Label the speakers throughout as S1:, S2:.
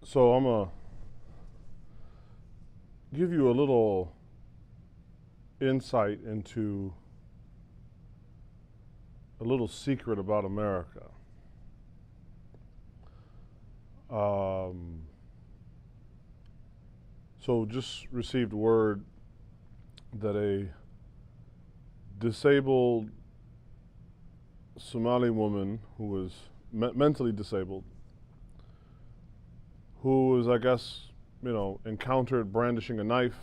S1: So I'm going to give you a little insight into a little secret about America. So just received word that a disabled Somali woman who was mentally disabled, who was, I guess, encountered brandishing a knife.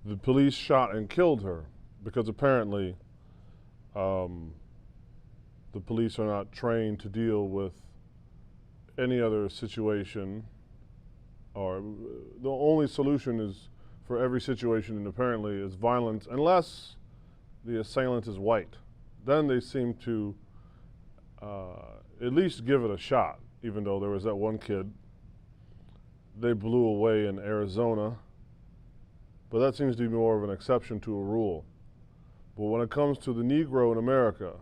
S1: The police shot and killed her because apparently the police are not trained to deal with any other situation, or the only solution is for every situation, and apparently is violence, unless the assailant is white. Then they seem to at least give it a shot, even though there was that one kid they blew away in Arizona. But that seems to be more of an exception to a rule. But when it comes to the Negro in America,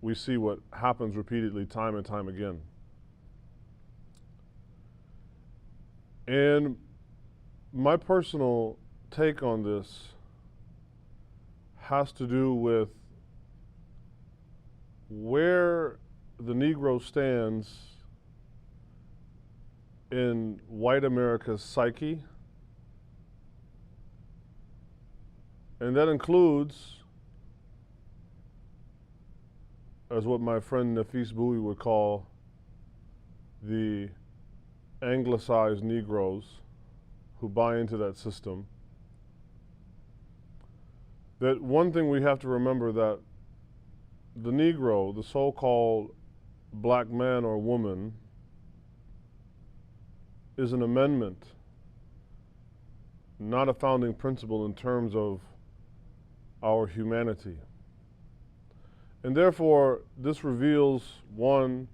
S1: we see what happens repeatedly time and time again. And my personal take on this has to do with where the Negro stands in white America's psyche. And that includes, as what my friend Nafis Bowie would call, the anglicized Negroes who buy into that system. That one thing we have to remember, that the Negro, the so-called black man or woman, is an amendment, not a founding principle in terms of our humanity. And therefore, this reveals, one,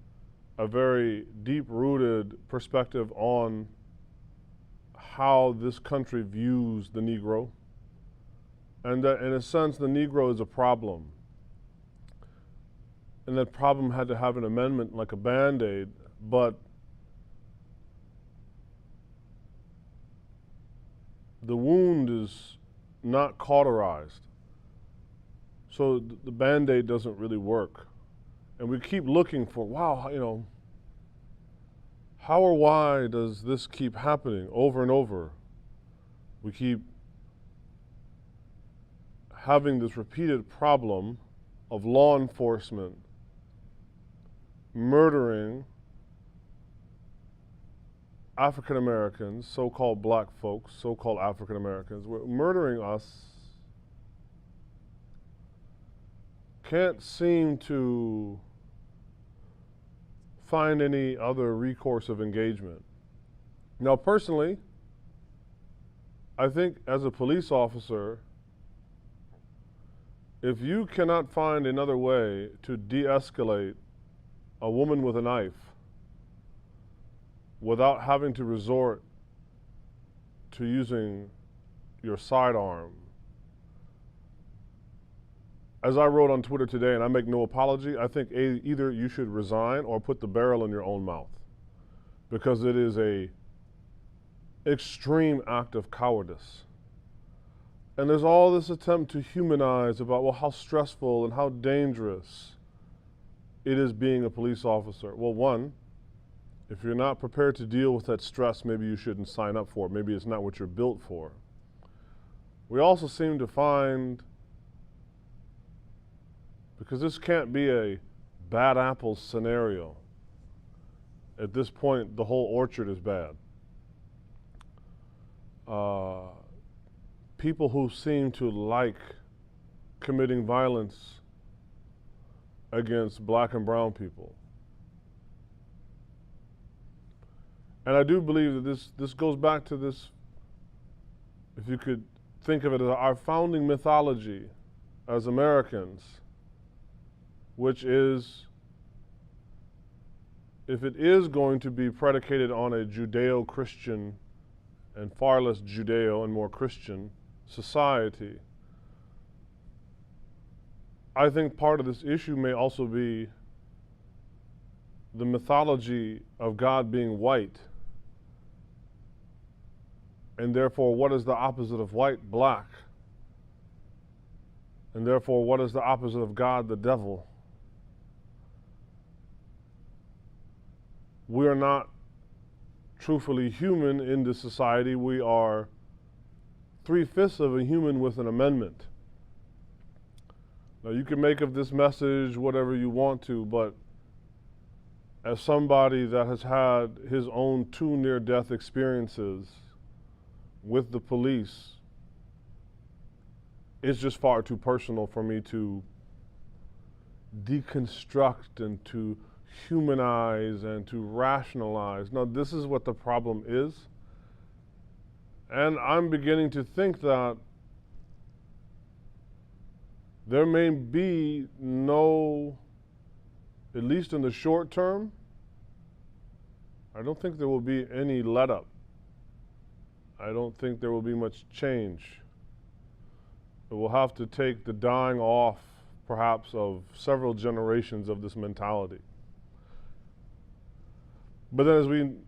S1: a very deep-rooted perspective on how this country views the Negro, and that in a sense the Negro is a problem. And that problem had to have an amendment like a Band-Aid, but the wound is not cauterized. So the Band-Aid doesn't really work. And we keep looking for, wow, how or why does this keep happening over and over? We keep having this repeated problem of law enforcement murdering African Americans, so-called black folks, so-called African Americans. We're murdering us. Can't seem to find any other recourse of engagement. Now, personally, I think as a police officer, if you cannot find another way to de-escalate a woman with a knife without having to resort to using your sidearm, as I wrote on Twitter today, and I make no apology, I think either you should resign or put the barrel in your own mouth, because it is a extreme act of cowardice. And there's all this attempt to humanize about, well, how stressful and how dangerous it is being a police officer. Well, one, if you're not prepared to deal with that stress, maybe you shouldn't sign up for it. Maybe it's not what you're built for. We also seem to find, because this can't be a bad apple scenario. At this point, the whole orchard is bad. People who seem to like committing violence against black and brown people. And I do believe that this goes back to this, if you could think of it as our founding mythology as Americans, which is, if it is going to be predicated on a Judeo-Christian and far less Judeo and more Christian society, I think part of this issue may also be the mythology of God being white. And therefore, what is the opposite of white? Black. And therefore, what is the opposite of God? The devil. We are not truthfully human in this society. We are 3/5 of a human with an amendment. Now, you can make of this message whatever you want to, but as somebody that has had his own 2 near-death experiences with the police, it's just far too personal for me to deconstruct and to humanize and to rationalize. Now, this is what the problem is. And I'm beginning to think that there may be no, at least in the short term, I don't think there will be any let up. I don't think there will be much change. It will have to take the dying off, perhaps, of several generations of this mentality. But then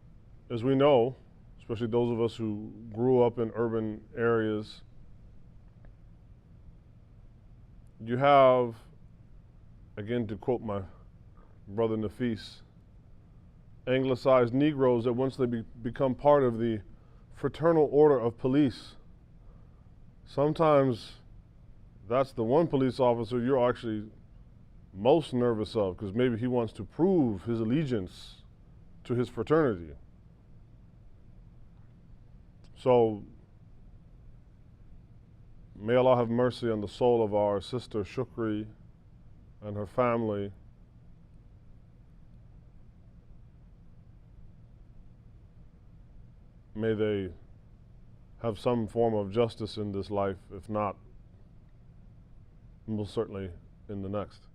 S1: as we know, especially those of us who grew up in urban areas, you have, again to quote my brother Nafis, anglicized Negroes that once they become part of the fraternal order of police, sometimes that's the one police officer you're actually most nervous of, because maybe he wants to prove his allegiance to his fraternity. So may Allah have mercy on the soul of our sister Shukri and her family. May they have some form of justice in this life, if not, most certainly in the next.